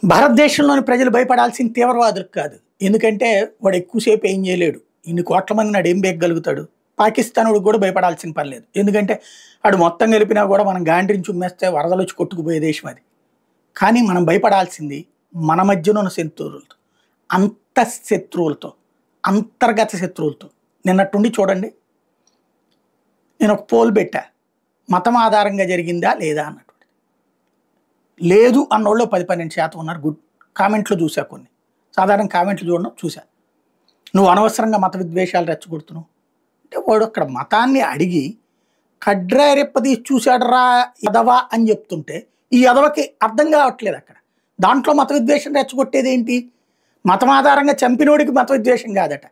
భారతదేశంలోని ప్రజలు భయపడాల్సిన తీవ్రవాదులకు కాదు. ఎందుకంటే వాడు ఎక్కువసేపు ఏం చేయలేడు. ఇన్ని కోట్ల మంది నాడు ఏం బేయగలుగుతాడు. పాకిస్తానోడికి కూడా భయపడాల్సిన పని లేదు. ఎందుకంటే వాడు మొత్తం కలిపినా కూడా మనం గాండ్రించి ఉమ్మేస్తే వరదలు వచ్చి కొట్టుకుపోయే దేశం అది. కానీ మనం భయపడాల్సింది మన మధ్యన ఉన్న శత్రువులతో, అంతఃశత్రువులతో, అంతర్గత శత్రువులతో. నిన్నట్టుండి చూడండి, నేను ఒక పోల్ పెట్టా, మతం ఆధారంగా జరిగిందా లేదా అన్నటువంటిది. లేదు అన్నోళ్ళు 10-12% ఉన్నారు. గుడ్ కామెంట్లు చూసా, కొన్ని సాధారణ కామెంట్లు చూడడం చూసా. నువ్వు అనవసరంగా మత విద్వేషాలు రెచ్చగొడుతున్నావు అంటే వాడు అక్కడ మతాన్ని అడిగి కడ్రా రెప్పది చూశాడరా ఎదవా అని చెప్తుంటే ఈ ఎదవకి అర్థం కావట్లేదు. అక్కడ దాంట్లో మత విద్వేషం రెచ్చగొట్టేది ఏంటి? మతం ఆధారంగా చంపినోడికి మత విద్వేషం కాదట,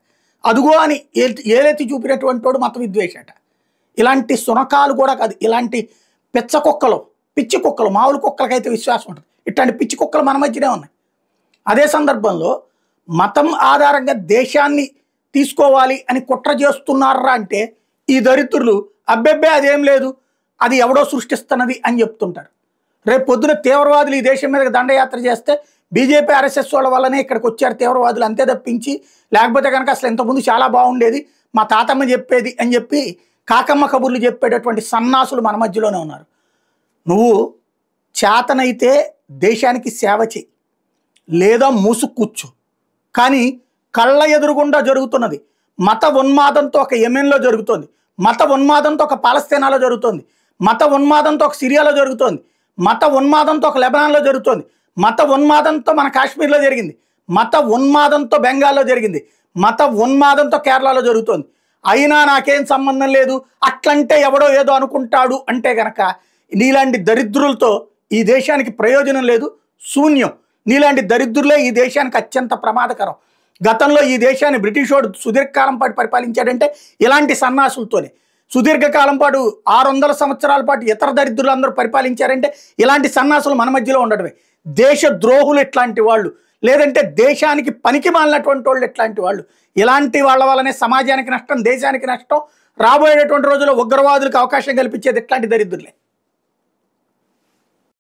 అదుగో అని ఏలెత్తి చూపినటువంటి వాడు మత విద్వేషట. ఇలాంటి సునకాలు కూడా కాదు, ఇలాంటి పిచ్చ కుక్కలు, పిచ్చి కుక్కలు, మామూలు కుక్కలకైతే విశ్వాసం ఉంటుంది, ఇట్లాంటి పిచ్చి కుక్కలు మన మధ్యనే ఉన్నాయి. అదే సందర్భంలో మతం ఆధారంగా దేశాన్ని తీసుకోవాలి అని కుట్ర చేస్తున్నారా అంటే ఈ దరిద్రులు అబ్బెబ్బే అదేం లేదు, అది ఎవడో సృష్టిస్తున్నది అని చెప్తుంటారు. రేపు పొద్దున తీవ్రవాదులు ఈ దేశం మీద దండయాత్ర చేస్తే బీజేపీ ఆర్ఎస్ఎస్ వాళ్ళ వల్లనే ఇక్కడికి వచ్చారు తీవ్రవాదులు, అంతే తప్పించి లేకపోతే కనుక అసలు ఇంతకుముందు చాలా బాగుండేది, మా తాతమ్మ చెప్పేది అని చెప్పి కాకమ్మ కబుర్లు చెప్పేటటువంటి సన్నాసులు మన మధ్యలోనే ఉన్నారు. నువ్వు చేతనైతే దేశానికి సేవ చేయి, లేదా మూసుకూర్చు. కానీ కళ్ళ ఎదురుగుండా జరుగుతున్నది మత ఉన్మాదంతో ఒక యెమెన్లో జరుగుతోంది, మత ఉన్మాదంతో ఒక పాలస్తీనాలో జరుగుతోంది, మత ఉన్మాదంతో ఒక సిరియాలో జరుగుతోంది, మత ఉన్మాదంతో ఒక లెబనాన్లో జరుగుతోంది, మత ఉన్మాదంతో మన కాశ్మీర్లో జరిగింది, మత ఉన్మాదంతో బెంగాల్లో జరిగింది, మత ఉన్మాదంతో కేరళలో జరుగుతోంది. అయినా నాకేం సంబంధం లేదు, అట్లంటే ఎవడో ఏదో అనుకుంటాడు అంటే గనక నీలాంటి దరిద్రులతో ఈ దేశానికి ప్రయోజనం లేదు, శూన్యం. నీలాంటి దరిద్రులే ఈ దేశానికి అత్యంత ప్రమాదకరం. గతంలో ఈ దేశాన్ని బ్రిటిష్ వాడు సుదీర్ఘకాలం పాటు పరిపాలించాడంటే ఇలాంటి సన్నాసులతోనే. సుదీర్ఘకాలం పాటు 600 సంవత్సరాల పాటు ఇతర దరిద్రులు అందరూ పరిపాలించారంటే ఇలాంటి సన్నాసులు మన మధ్యలో ఉండడమే. దేశ ద్రోహులు ఎట్లాంటి వాళ్ళు, లేదంటే దేశానికి పనికి మాలినటువంటి వాళ్ళు ఎట్లాంటి వాళ్ళు. ఇలాంటి వాళ్ళ వల్లనే సమాజానికి నష్టం, దేశానికి నష్టం. రాబోయేటటువంటి రోజుల్లో ఉగ్రవాదులకు అవకాశం కల్పించేది ఎట్లాంటి దరిద్రులే.